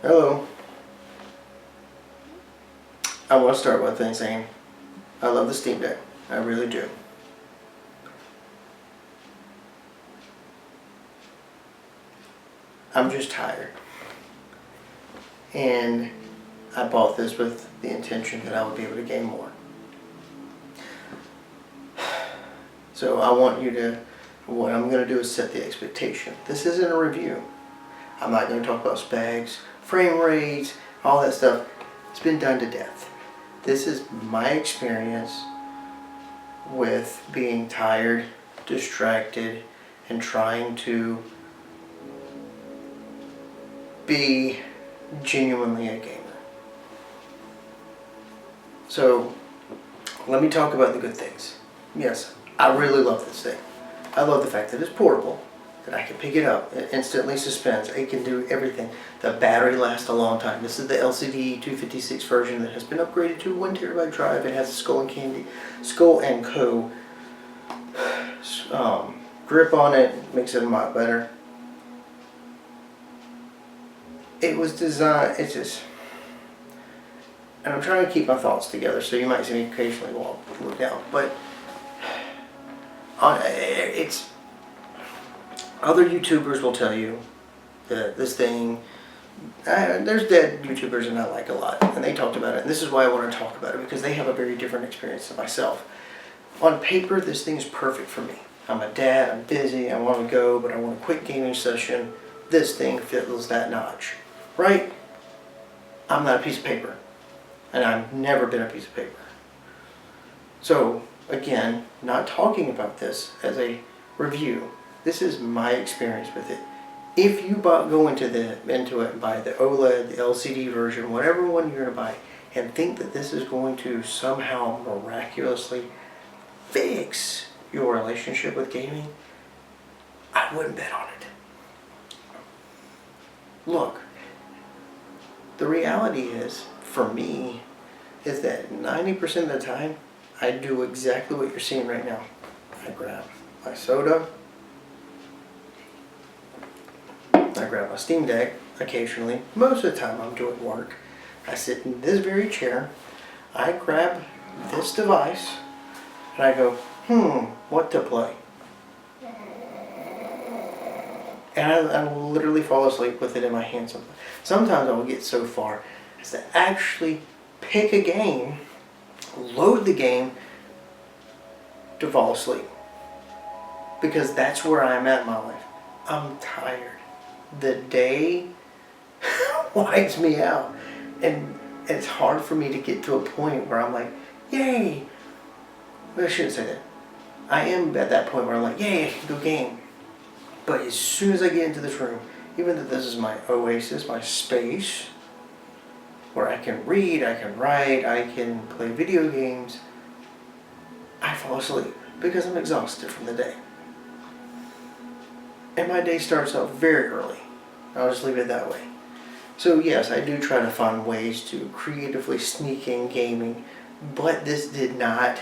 Hello. I want to start by saying I love the Steam Deck. I really do. I'm just tired. And I bought this with the intention that I would be able to game more. So I want you to, what I'm going to do is set the expectation. This isn't a review. I'm not going to talk about specs, frame rates, all that stuff. It's been done to death. This is my experience with being tired, distracted, and trying to be genuinely a gamer. So let me talk about the good things. Yes, I really love this thing. I love the fact that it's portable, that I can pick it up, it instantly suspends, it can do everything. The battery lasts a long time. This is the LCD 256 version that has been upgraded to 1 terabyte drive. It has a Skull and Co. Grip on it, makes it a lot better. It was designed, it's just, and I'm trying to keep my thoughts together, so you might see me occasionally look down, but it's, other YouTubers will tell you that this thing, there's dead YouTubers and I like a lot, and they talked about it, and this is why I want to talk about it, because they have a very different experience than myself. On paper, this thing is perfect for me. I'm a dad, I'm busy, I want to go, but I want a quick gaming session. This thing fills that notch, right? I'm not a piece of paper, and I've never been a piece of paper. So, again, not talking about this as a review. This is my experience with it. If you go into it and buy the OLED, the LCD version, whatever one you're going to buy, and think that this is going to somehow miraculously fix your relationship with gaming, I wouldn't bet on it. Look, the reality is, for me, is that 90% of the time, I do exactly what you're seeing right now. I grab my soda, I grab my Steam Deck occasionally. Most of the time I'm doing work. I sit in this very chair, I grab this device, and I go, what to play? And I literally fall asleep with it in my hand sometimes. Sometimes I will get so far as to actually pick a game, load the game, to fall asleep. Because that's where I'm at in my life. I'm tired. The day wipes me out. And it's hard for me to get to a point where I'm like, yay! Well, I shouldn't say that. I am at that point where I'm like, yay, I can go game. But as soon as I get into this room, even though this is my oasis, my space, where I can read, I can write, I can play video games, I fall asleep because I'm exhausted from the day. And my day starts out very early. I'll just leave it that way. So yes, I do try to find ways to creatively sneak in gaming, but this did not,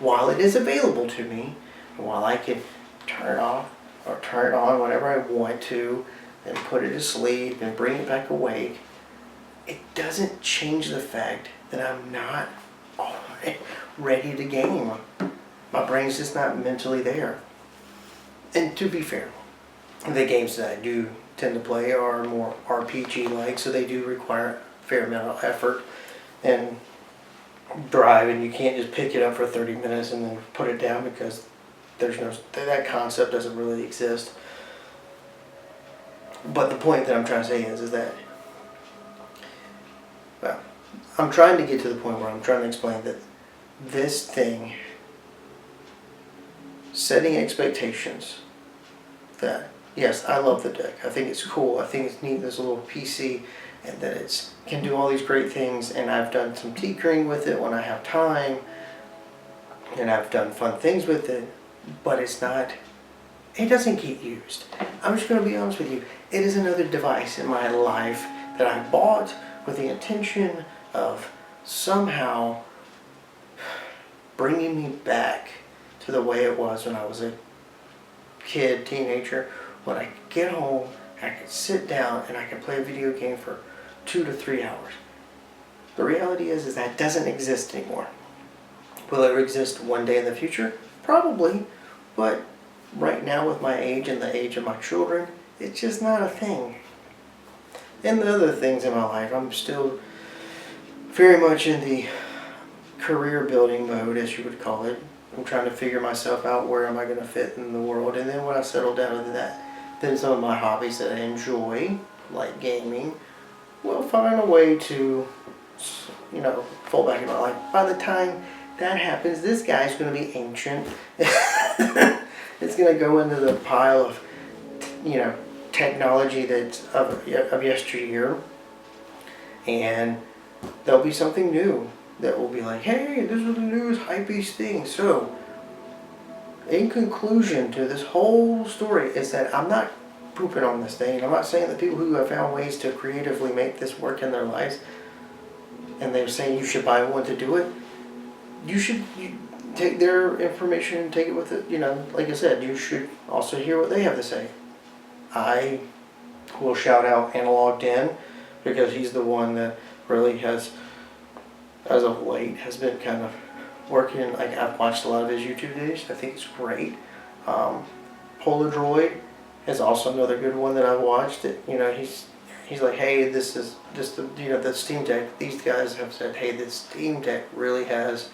while it is available to me, while I can turn it off or turn it on whenever I want to, and put it to sleep and bring it back awake, it doesn't change the fact that I'm not ready to game. My brain's just not mentally there. And to be fair, the games that I do tend to play are more RPG-like, so they do require a fair amount of effort and drive, and you can't just pick it up for 30 minutes and then put it down, because that concept doesn't really exist. But the point that I'm trying to say is that, well, I'm trying to get to the point where I'm trying to explain that this thing, setting expectations, that yes, I love the deck. I think it's cool. I think it's neat, this little PC, and that it can do all these great things, and I've done some tinkering with it when I have time, and I've done fun things with it, but it doesn't get used. I'm just going to be honest with you. It is another device in my life that I bought with the intention of somehow bringing me back to the way it was when I was a kid, teenager, when I get home, I can sit down and I can play a video game for 2 to 3 hours. The reality is that doesn't exist anymore. Will it exist one day in the future? Probably, but right now with my age and the age of my children, it's just not a thing. And the other things in my life, I'm still very much in the career building mode, as you would call it. I'm trying to figure myself out, where am I going to fit in the world, and then when I settle down into that, then some of my hobbies that I enjoy, like gaming, will find a way to, fall back in my life. By the time that happens, this guy's going to be ancient. It's going to go into the pile of, technology that's of yesteryear, and there'll be something new that will be like, hey, this is the newest hypebeast thing. So, in conclusion to this whole story is that I'm not pooping on this thing. I'm not saying that people who have found ways to creatively make this work in their lives, and they're saying you should buy one to do it, you take their information and take it with it. Like I said, you should also hear what they have to say. I will shout out Analog Den, because he's the one that really has, as of late, has been kind of working. Like, I've watched a lot of his YouTube videos. I think it's great. Poladroid is also another good one that I've watched. That he's like, hey, this is just the Steam Deck. These guys have said, hey, this Steam Deck really has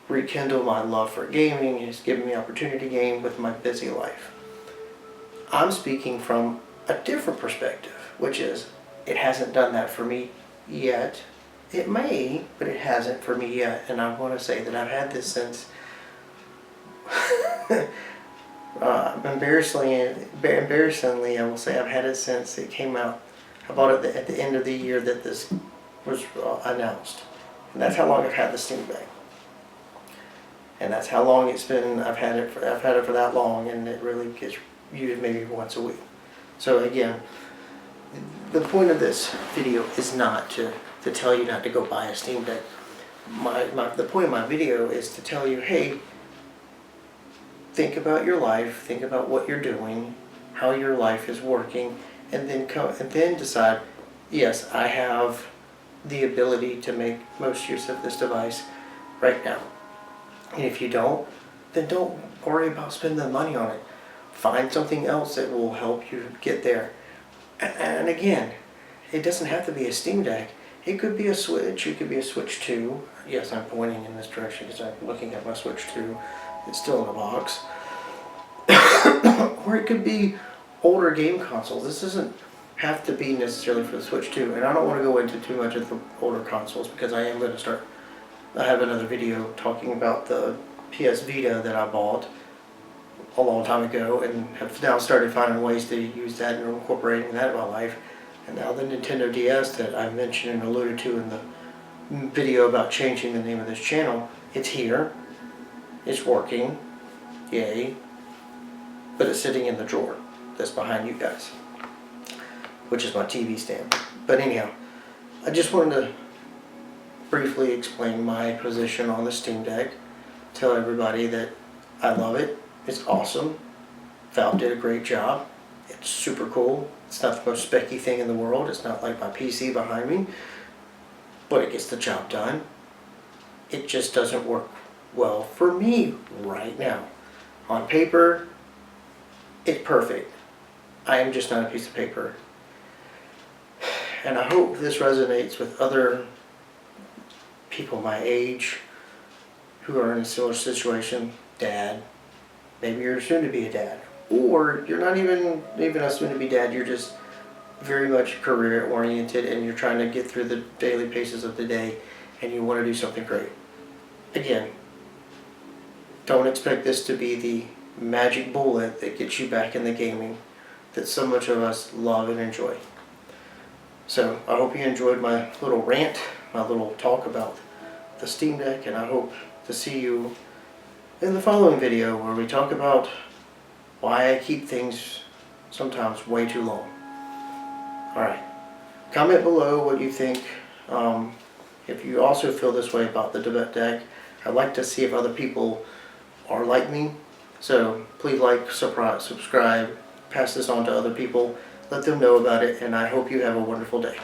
rekindled my love for gaming. It's given me opportunity to game with my busy life. I'm speaking from a different perspective, which is, it hasn't done that for me yet. It may, but it hasn't for me yet. And I want to say that I've had this since, embarrassingly, I will say I've had it since it came out. I bought it at the end of the year that this was announced. And that's how long I've had the Steam Deck. And that's how long it's been. I've had it for that long, and it really gets used maybe once a week. So again, the point of this video is not to tell you not to go buy a Steam Deck. The point of my video is to tell you, hey, think about your life, think about what you're doing, how your life is working, and then decide, yes, I have the ability to make most use of this device right now. And if you don't, then don't worry about spending the money on it. Find something else that will help you get there. And again, it doesn't have to be a Steam Deck. It could be a Switch. It could be a Switch 2. Yes, I'm pointing in this direction because I'm looking at my Switch 2. It's still in a box. Or it could be older game consoles. This doesn't have to be necessarily for the Switch 2. And I don't want to go into too much of the older consoles, because I am going to start. I have another video talking about the PS Vita that I bought a long time ago, and have now started finding ways to use that and incorporating that in my life. And now the Nintendo DS that I mentioned and alluded to in the video about changing the name of this channel, it's here, it's working, yay, but it's sitting in the drawer that's behind you guys, which is my TV stand. But anyhow, I just wanted to briefly explain my position on the Steam Deck, tell everybody that I love it. It's awesome. Valve did a great job. It's super cool. It's not the most specky thing in the world. It's not like my PC behind me, but it gets the job done. It just doesn't work well for me right now. On paper, it's perfect. I am just not a piece of paper. And I hope this resonates with other people my age who are in a similar situation. Dad. Maybe you're soon to be a dad. Or you're not even a soon to be dad, you're just very much career oriented and you're trying to get through the daily paces of the day and you want to do something great. Again, don't expect this to be the magic bullet that gets you back in the gaming that so much of us love and enjoy. So I hope you enjoyed my little rant, my little talk about the Steam Deck, and I hope to see you in the following video where we talk about why I keep things sometimes way too long. Alright, comment below what you think. If you also feel this way about the deck, I'd like to see if other people are like me. So please like, subscribe, pass this on to other people. Let them know about it, and I hope you have a wonderful day.